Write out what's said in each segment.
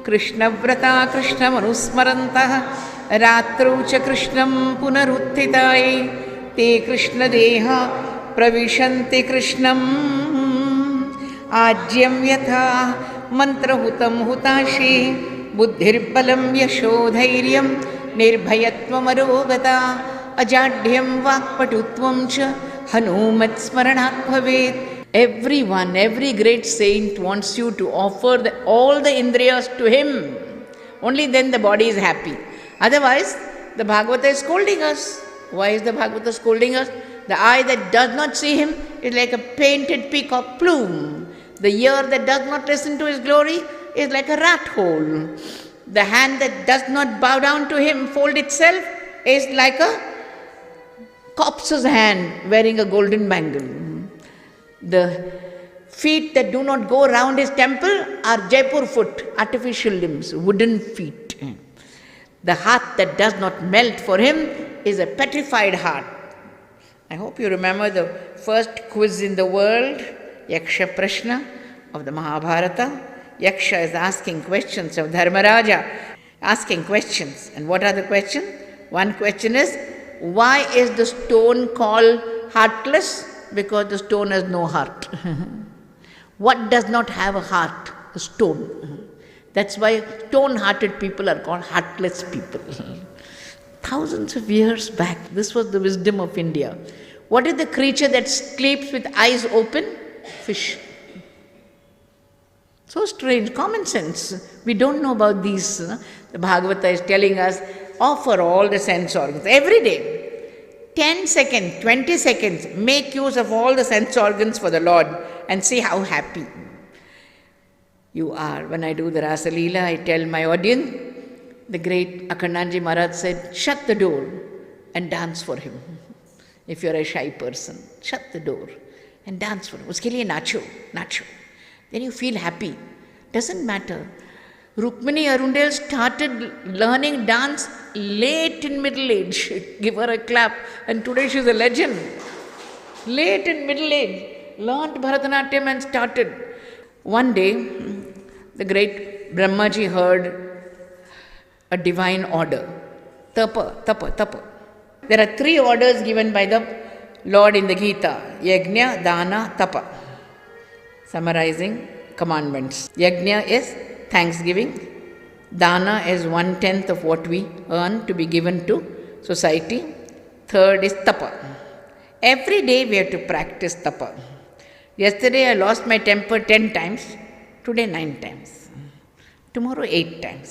कृष्णव्रता कृष्णमनुस्मरन्तः रात्रौ च कृष्णं पुनरुत्थिताये ते कृष्णदेहा प्रविशन्ति कृष्णम् आज्यं यथा मन्त्रहुतं हुताशे बुद्धिर्बलं यशोधैर्यं निर्भयत्वमरोगता अजाड्यं वाक्पटुत्वं च हनुमत्स्मरणात् भवेत्. Everyone, every great saint wants you to offer all the indriyas to him. Only then the body is happy. Otherwise, the Bhagavata is scolding us. Why is the Bhagavata scolding us? The eye that does not see him is like a painted peacock plume. The ear that does not listen to his glory is like a rat hole. The hand that does not bow down to him, fold itself, is like a corpse's hand wearing a golden bangle. The feet that do not go around his temple are Jaipur foot, artificial limbs, wooden feet. The heart that does not melt for him is a petrified heart. I hope you remember the first quiz in the world, Yaksha Prashna of the Mahabharata. Yaksha is asking questions of Dharmaraja, asking questions. And what are the questions? One question is, why is the stone called heartless? Because the stone has no heart. What does not have a heart? A stone. That's why stone-hearted people are called heartless people. Thousands of years back, this was the wisdom of India. What is the creature that sleeps with eyes open? Fish. So strange, common sense. We don't know about these. The Bhagavata is telling us, offer all the sense organs every day. 10 seconds, 20 seconds, make use of all the sense organs for the Lord and see how happy you are. When I do the Rasa Leela, I tell my audience, the great Akhandanji Maharaj said, shut the door and dance for him. If you're a shy person, shut the door and dance for him. Uske liye nacho, nacho. Then you feel happy. Doesn't matter. Rukmini Arundel started learning dance late in middle age. Give her a clap. And today she's a legend. Late in middle age. Learned Bharatanatyam and started. One day, the great Brahmaji heard a divine order. Tapa, tapa, tapa. There are 3 orders given by the Lord in the Gita. Yajna, Dana, Tapa. Summarizing commandments. Yajna is thanksgiving. Dana is 1/10 of what we earn to be given to society. Third is tapa. Every day we have to practice tapa. Yesterday I lost my temper 10 times. Today 9 times. Tomorrow 8 times.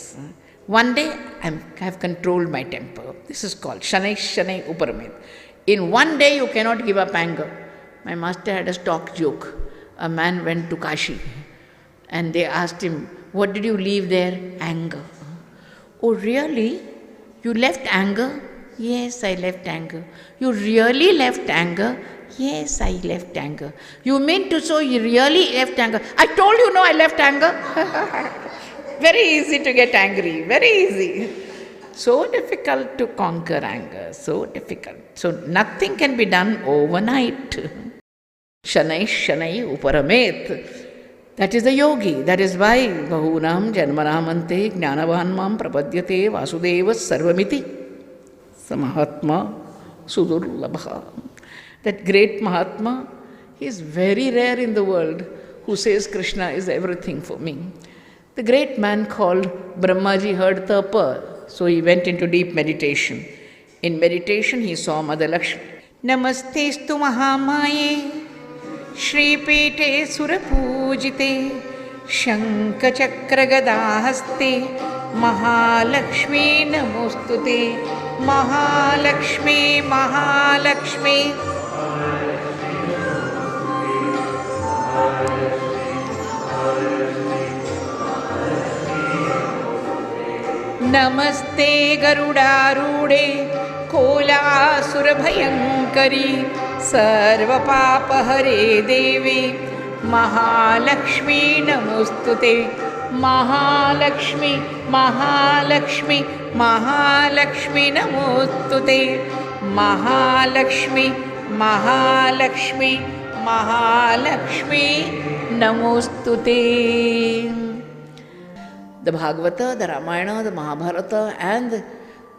One day I have controlled my temper. This is called Shanai Shanai Uparamet. In one day you cannot give up anger. My master had a stock joke. A man went to Kashi and they asked him, what did you leave there? Anger. Oh, really? You left anger? Yes, I left anger. You really left anger? Yes, I left anger. You mean to say you really left anger? I told you no, I left anger. Very easy to get angry. Very easy. So difficult to conquer anger. So difficult. So nothing can be done overnight. Shanai Shanai Uparamet. That is the yogi. That is why Bahunam Janmanamante Jnanavan Mam Prapadyate Vasudeva Sarvamiti Samahatma Sudurlabha. That great Mahatma, he is very rare in the world who says Krishna is everything for me. The great man called Brahmaji heard Tapa, so he went into deep meditation. In meditation he saw Mother Lakshmi. Namastestu Mahamaye Shripite Surapujite Shankachakra-Gadahaste Mahalakshmi Namostute Mahalakshmi Mahalakshmi Namaste Garudarude Kolasura-Bhayankari Sarva-Papa-Hare Devi Mahalakshmi Namostute Mahalakshmi Mahalakshmi Mahalakshmi Namostute Mahalakshmi Mahalakshmi Mahalakshmi Namostute. The Bhagavata, the Ramayana, the Mahabharata, and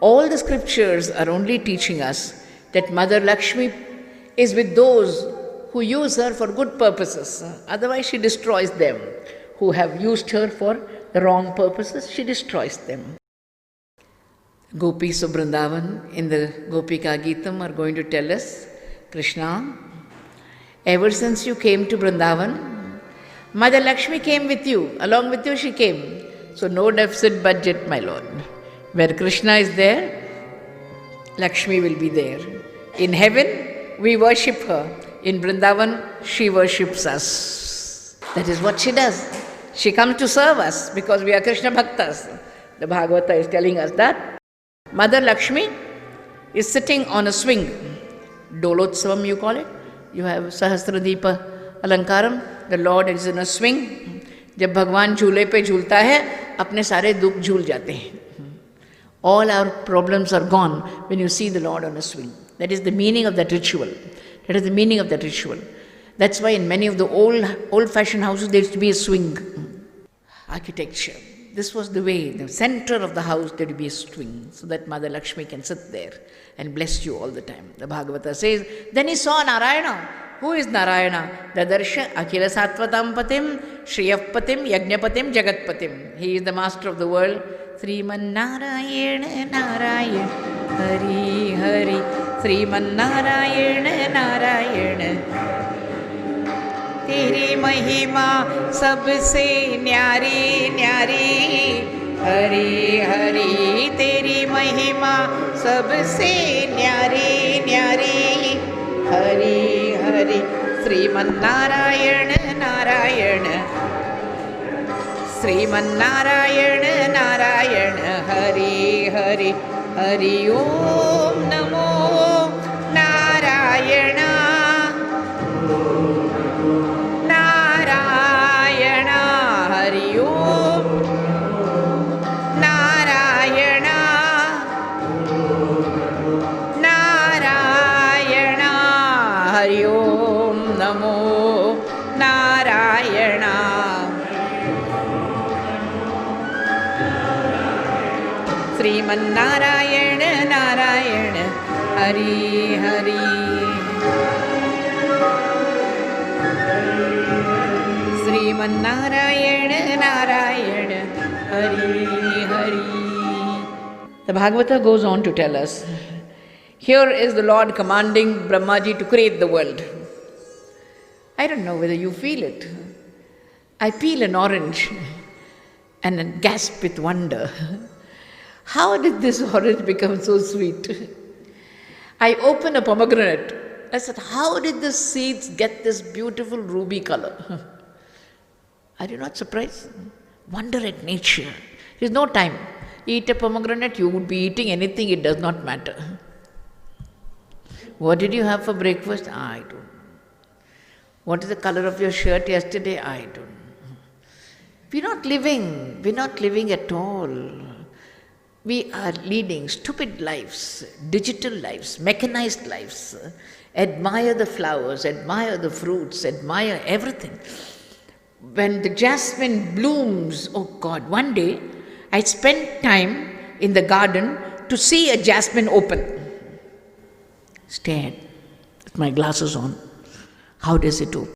all the scriptures are only teaching us that Mother Lakshmi is with those who use her for good purposes. Otherwise, she destroys them. Who have used her for the wrong purposes, she destroys them. Gopis of Vrindavan in the Gopika Geetam are going to tell us, Krishna, ever since you came to Vrindavan, Mother Lakshmi came with you. Along with you she came. So no deficit budget, my Lord. Where Krishna is there, Lakshmi will be there. In heaven, we worship her. In Vrindavan, she worships us. That is what she does. She comes to serve us because we are Krishna Bhaktas. The Bhagavata is telling us that Mother Lakshmi is sitting on a swing. Dolotsavam you call it. You have Sahasradipa Alankaram. The Lord is in a swing. जब भगवान झूले पे झूलता है अपने सारे दुख झूल जाते हैं. All our problems are gone when you see the Lord on a swing. That is the meaning of that ritual. That is the meaning of that ritual. That's why in many of the old-fashioned houses there used to be a swing. Architecture. This was the way, the center of the house there would be a swing so that Mother Lakshmi can sit there and bless you all the time. The Bhagavata says, then he saw Narayana. Who is Narayana? Dadarsha Akhila Sattvatam Patim, Shriyapatim, Yajnapatim, Jagatpatim. He is the master of the world. Sriman Narayana Narayana Hari Hari Sriman Narayana Narayana तेरी महिमा सबसे न्यारी न्यारी हरि हरि तेरी महिमा सबसे न्यारी न्यारी हरि हरि श्रीमन्नारायण नारायण श्रीमन्नारायण नारायण हरि हरि हरि ओम नमो Narayan Sriman Narayana Narayan Hari Hari Sriman Narayana Narayan Hari Hari. The Bhagavata goes on to tell us, here is the Lord commanding Brahmaji to create the world. I don't know whether you feel it. I peel an orange and gasp with wonder. How did this orange become so sweet? I open a pomegranate. I said, how did the seeds get this beautiful ruby color? Are you not surprised? Wonder at nature. There's no time. Eat a pomegranate, you would be eating anything, it does not matter. What did you have for breakfast? I don't know. What is the color of your shirt yesterday? I don't know. We're not living at all. We are leading stupid lives, digital lives, mechanized lives. Admire the flowers, admire the fruits, admire everything. When the jasmine blooms, oh God, one day I spent time in the garden to see a jasmine open. Stared with my glasses on. How does it open?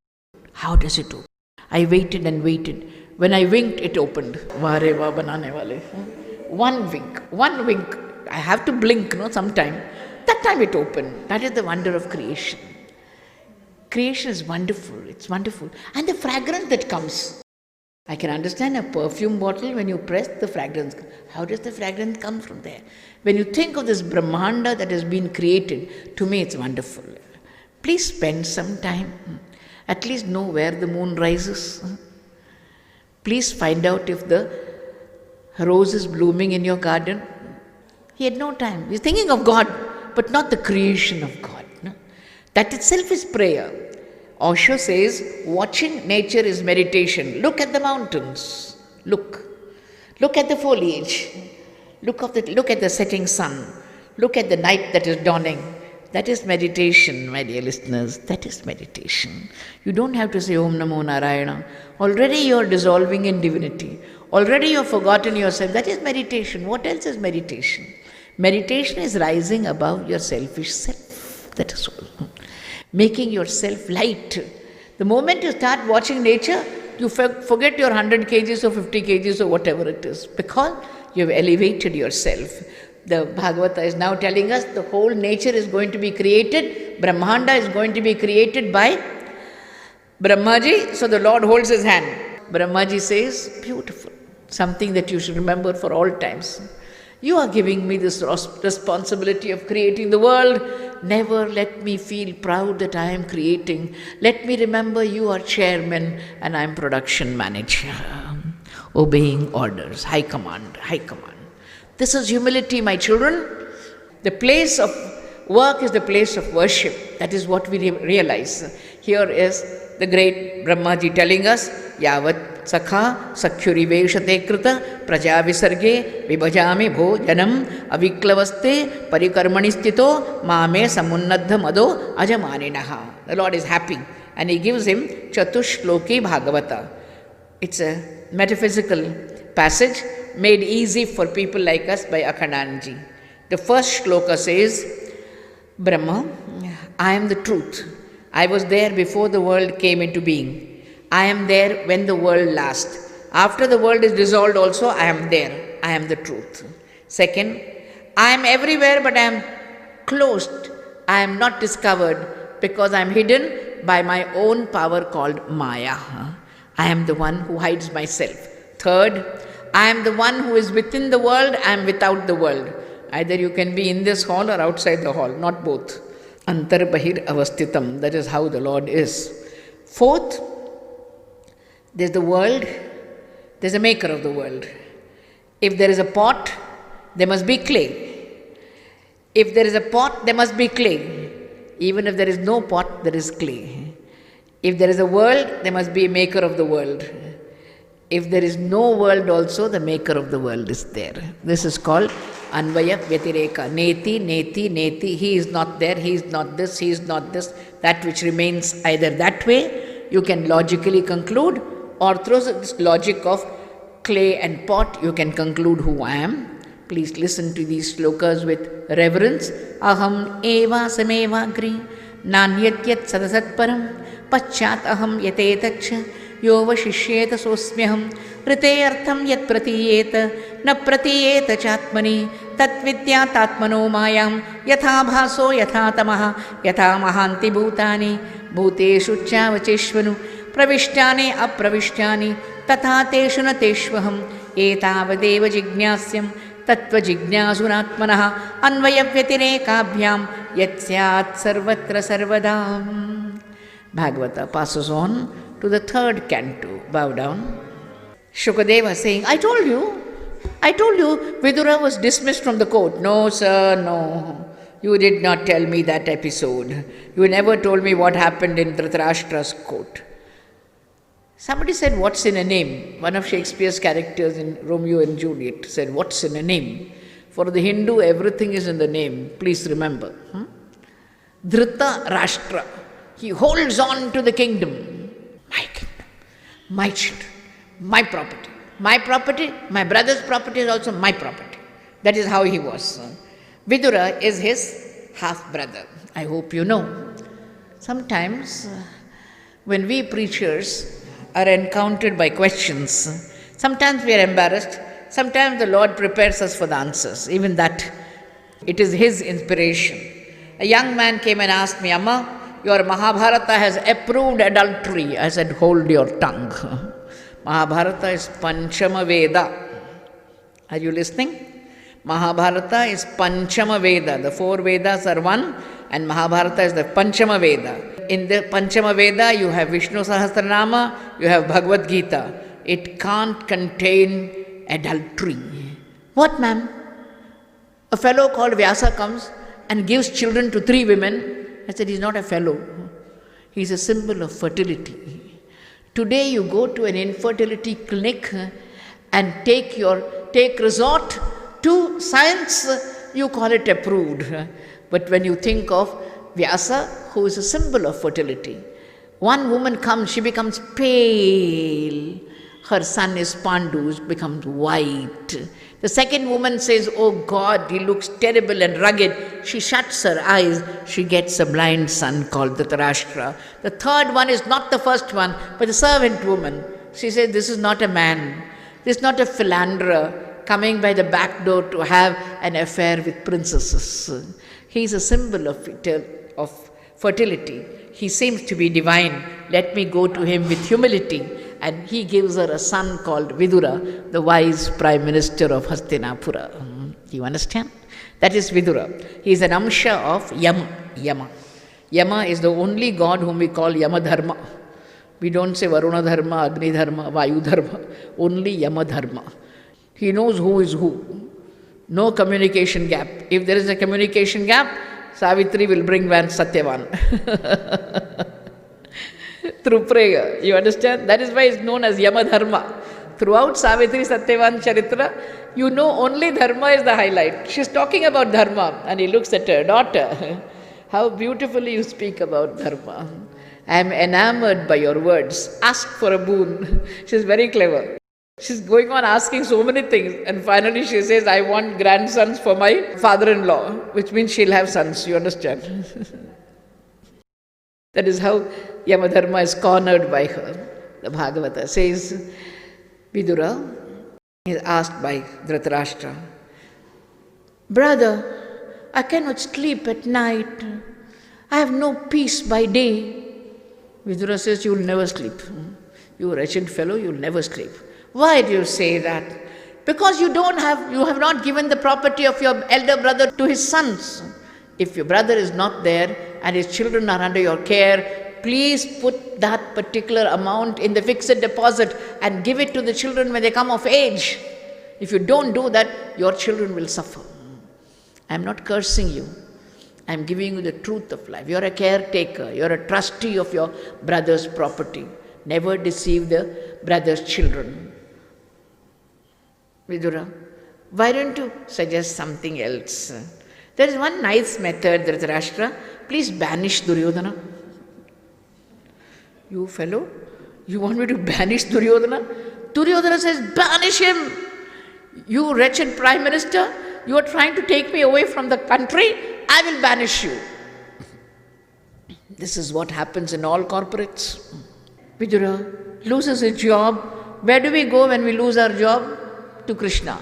How does it open? I waited and waited. When I winked, it opened. Vare va banane wale. One wink. I have to blink, sometime. That time it opened. That is the wonder of creation. Creation is wonderful. It's wonderful. And the fragrance that comes. I can understand a perfume bottle, when you press the fragrance. How does the fragrance come from there? When you think of this Brahmanda that has been created, to me it's wonderful. Please spend some time. At least know where the moon rises. Please find out if the rose is blooming in your garden. He had no time. He's thinking of God, but not the creation of God. That itself is prayer. Osho says, watching nature is meditation. Look at the mountains. Look at the foliage. Look at the setting sun. Look at the night that is dawning. That is meditation, my dear listeners. That is meditation. You don't have to say Om Namo Narayana. Already you are dissolving in divinity. Already you have forgotten yourself. That is meditation. What else is meditation? Meditation is rising above your selfish self. That is all. Making yourself light. The moment you start watching nature, you forget your 100 kgs or 50 kgs or whatever it is, because you have elevated yourself. The Bhagavata is now telling us the whole nature is going to be created. Brahmanda is going to be created by Brahmaji. So the Lord holds his hand. Brahmaji says, beautiful. Something that you should remember for all times. You are giving me this responsibility of creating the world. Never let me feel proud that I am creating. Let me remember you are chairman and I am production manager. Obeying orders, high command, high command. This is humility, my children. The place of work is the place of worship. That is what we realize. Here is the great Brahmaji telling us, Yavat Sakha Sakhyuriveshate Krita Praja Visarge Vibhajami Bhojanam Aviklavaste Parikarmanistito Mame Samunnadha Mado Ajamaninaha. The Lord is happy and He gives him Chatushloki Bhagavata. It's a metaphysical passage made easy for people like us by Akhandanji. The first shloka says, Brahma, I am the truth. I was there before the world came into being. I am there when the world lasts. After the world is dissolved also, I am there. I am the truth. Second, I am everywhere but I am closed. I am not discovered because I am hidden by my own power called Maya. I am the one who hides myself. Third, I am the one who is within the world, I am without the world. Either you can be in this hall or outside the hall, not both. Antar Bahir Avastitam, that is how the Lord is. Fourth, there is the world, there is a maker of the world. If there is a pot, there must be clay. If there is a pot, there must be clay. Even if there is no pot, there is clay. If there is a world, there must be a maker of the world. If there is no world also, the maker of the world is there. This is called Anvaya Vyatireka. Neti, neti, neti. He is not there, he is not this, he is not this. That which remains either that way, you can logically conclude, or through this logic of clay and pot, you can conclude who I am. Please listen to these slokas with reverence. Aham eva samevagri nanyatyat sadasat param pacchat aham yatetacha Yova Shishyeta Sosmyaham Rite Artham Yat Pratiyeta Na Pratiyeta Chatmani Tatvidya Tatmano Mayam Yatha Bhaso Yatha Tamaha Yatha Mahanti Bhutani Bhuteshu Chavacheshvanu Pravishtani Apravishtani Tatha Teshu Nateshvaham Etavadeva Jignasyam Tattva Jignasunatmanaha Anvayavyatirekaabhyam Yatsyat Sarvatra Sarvadam. Bhagavata passes on to the third canto. Bow down. Shukadeva saying, I told you, Vidura was dismissed from the court. No, sir, no. You did not tell me that episode. You never told me what happened in Dhritarashtra's court. Somebody said, what's in a name? One of Shakespeare's characters in Romeo and Juliet said, what's in a name? For the Hindu, everything is in the name. Please remember. Dhritarashtra. He holds on to the kingdom. My kingdom, my children, my property. My property, my brother's property is also my property. That is how he was. Vidura is his half-brother. I hope you know. Sometimes when we preachers are encountered by questions, sometimes we are embarrassed. Sometimes the Lord prepares us for the answers. Even that, it is His inspiration. A young man came and asked me, Amma, your Mahabharata has approved adultery. I said, hold your tongue. Mahabharata is Panchama Veda. Are you listening? Mahabharata is Panchama Veda. The four Vedas are one, and Mahabharata is the Panchama Veda. In the Panchama Veda, you have Vishnu Sahasranama, you have Bhagavad Gita. It can't contain adultery. What, ma'am? A fellow called Vyasa comes and gives children to 3 women. I said, he's not a fellow. He's a symbol of fertility. Today you go to an infertility clinic and take resort to science, you call it approved. But when you think of Vyasa, who is a symbol of fertility, one woman comes, she becomes pale, Her son is Pandu, becomes white. The second woman says, oh God, he looks terrible and rugged. She shuts her eyes. She gets a blind son called Dhritarashtra. The third one is not the first one, but the servant woman. She says, this is not a man. This is not a philanderer coming by the back door to have an affair with princesses. He is a symbol of fertility. He seems to be divine. Let me go to him with humility. And he gives her a son called Vidura, the wise prime minister of Hastinapura. Do you understand? That is Vidura. He is an amsha of Yama. Yama is the only god whom we call Yama Dharma. We don't say Varuna Dharma, Agni Dharma, Vayu Dharma. Only Yama Dharma. He knows who is who. No communication gap. If there is a communication gap, Savitri will bring Satyavan. Through prayer. You understand? That is why it's known as Yama Dharma. Throughout Savitri Satyavan Charitra, you know only Dharma is the highlight. She's talking about Dharma and he looks at her, daughter, how beautifully you speak about Dharma. I am enamored by your words. Ask for a boon. She's very clever. She's going on asking so many things and finally she says, I want grandsons for my father-in-law, which means she'll have sons. You understand? That is how Yamadharma is cornered by her. The Bhagavata says, Vidura is asked by Dhritarashtra, brother, I cannot sleep at night. I have no peace by day. Vidura says, you will never sleep. You wretched fellow, you will never sleep. Why do you say that? Because you have not given the property of your elder brother to his sons. If your brother is not there and his children are under your care, please put that particular amount in the fixed deposit and give it to the children when they come of age. If you don't do that, your children will suffer. I am not cursing you. I am giving you the truth of life. You are a caretaker. You are a trustee of your brother's property. Never deceive the brother's children. Vidura, why don't you suggest something else? There is one nice method, Dhritarashtra. Please banish Duryodhana. You fellow, you want me to banish Duryodhana? Duryodhana says, banish him. You wretched prime minister, you are trying to take me away from the country. I will banish you. This is what happens in all corporates. Vidura loses his job. Where do we go when we lose our job? To Krishna.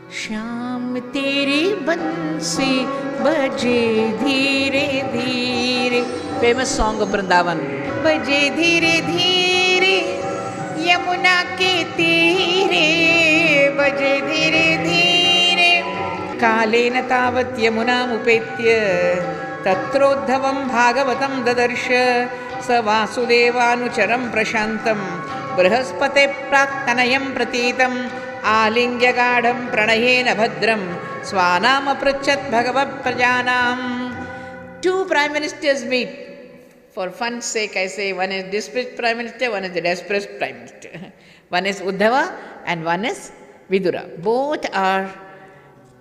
Shyam tere bansi baje dheere dheere. Famous song of Vrindavan. Baje dheere dheere Yamuna ke tere. Baje dheere dheere Kalena tavat Yamunam upetya Tatrodhavam bhagavatam dadarsha Sa Vasudevanucharam prashantam Brihaspate praktanayam pratitam Alingyagadam pranayena bhadram Swanam aprachat bhagavat prajanam. Two prime ministers meet. For fun's sake, I say one is displeased prime minister, one is the desperate prime minister. One is Uddhava and one is Vidura. Both are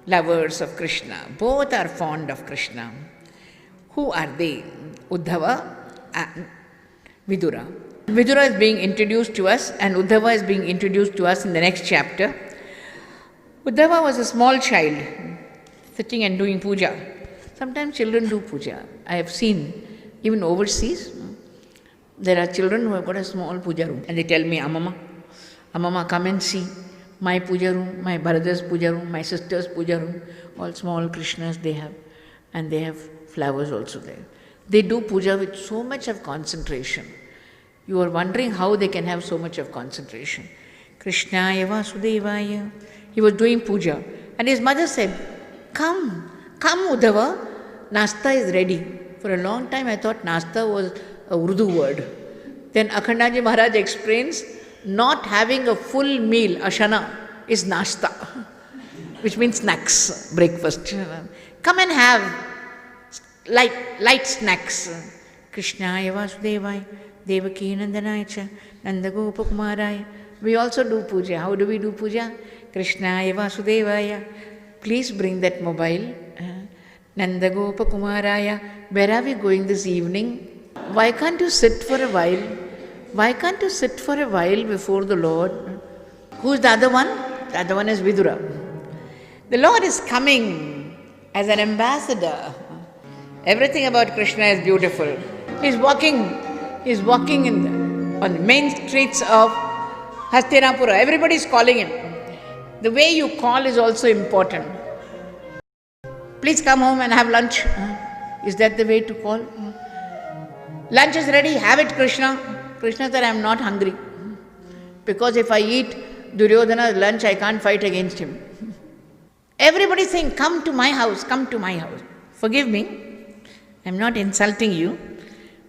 lovers of Krishna. Both are fond of Krishna. Who are they? Uddhava and Vidura. Vidura is being introduced to us and Uddhava is being introduced to us in the next chapter. Uddhava was a small child sitting and doing puja. Sometimes children do puja. I have seen even overseas, there are children who have got a small puja room and they tell me, Amama, come and see my puja room, my brother's puja room, my sister's puja room, all small Krishnas they have, and they have flowers also there. They do puja with so much of concentration. You are wondering how they can have so much of concentration. Krishnaya Vasudevaya. He was doing puja. And his mother said, come Uddhava, Nasta is ready. For a long time I thought Nasta was a Urdu word. Then Akhandaji Maharaj explains, not having a full meal, ashana, is Nasta, which means snacks, breakfast. Come and have light snacks. Krishnaya Vasudevaya. Devaki Nandanaya Nandagopa Kumaraya. We also do puja. How do we do puja? Krishnaya Vasudevaya. Please bring that mobile. Nandagopa Kumaraya. Where are we going this evening? Why can't you sit for a while? why can't you sit for a while before the Lord? Who's the other one? The other one is Vidura. The Lord is coming as an ambassador. Everything about Krishna is beautiful. He's walking on the main streets of Hastinapura. Everybody is calling him. The way you call is also important. Please come home and have lunch. Is that the way to call? Lunch is ready, have it, Krishna. Krishna said, I am not hungry. Because if I eat Duryodhana's lunch, I can't fight against him. Everybody is saying, come to my house, come to my house. Forgive me, I am not insulting you.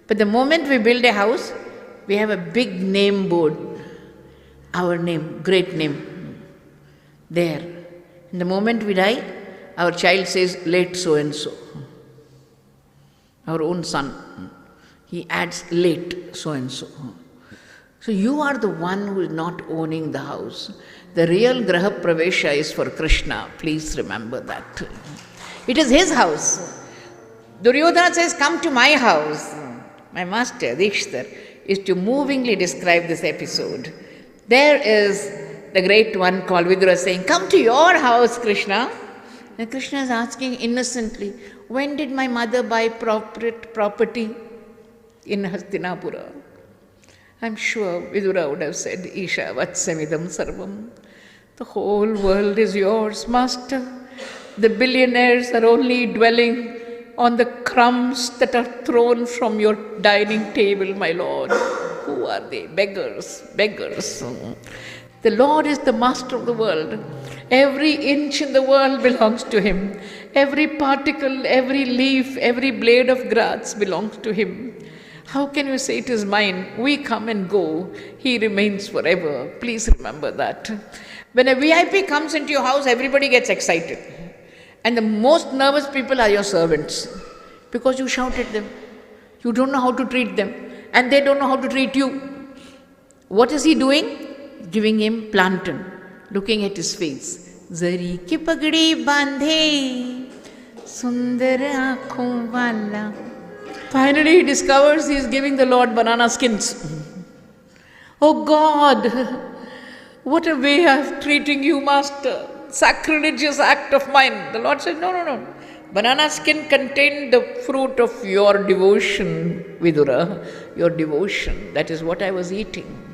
But the moment we build a house, we have a big name board. Our name, great name. There. And the moment we die, our child says, late so-and-so. Our own son. He adds, late so-and-so. So you are the one who is not owning the house. The real Graha Pravesha is for Krishna. Please remember that. It is his house. Duryodhana says, come to my house. My master, Dikshitar, is to movingly describe this episode. There is the great one called Vidura saying, come to your house, Krishna. And Krishna is asking innocently, when did my mother buy property in Hastinapura? I'm sure Vidura would have said, Isha Vatsamidam Sarvam. The whole world is yours, master. The billionaires are only dwelling on the crumbs that are thrown from your dining table, my lord. Who are they? Beggars, beggars. The Lord is the master of the world. Every inch in the world belongs to him. Every particle, every leaf, every blade of grass belongs to him. How can you say it is mine? We come and go. He remains forever. Please remember that. When a VIP comes into your house, everybody gets excited. And the most nervous people are your servants. Because you shout at them. You don't know how to treat them. And they don't know how to treat you. What is he doing? Giving him plantain. Looking at his face. Zari ki pagdi bandhe, sundar aankhon wala. Finally he discovers he is giving the Lord banana skins. Oh God, what a way of treating you, master. Sacrilegious act of mine. The Lord said, no. Banana skin contained the fruit of your devotion, Vidura. Your devotion. That is what I was eating.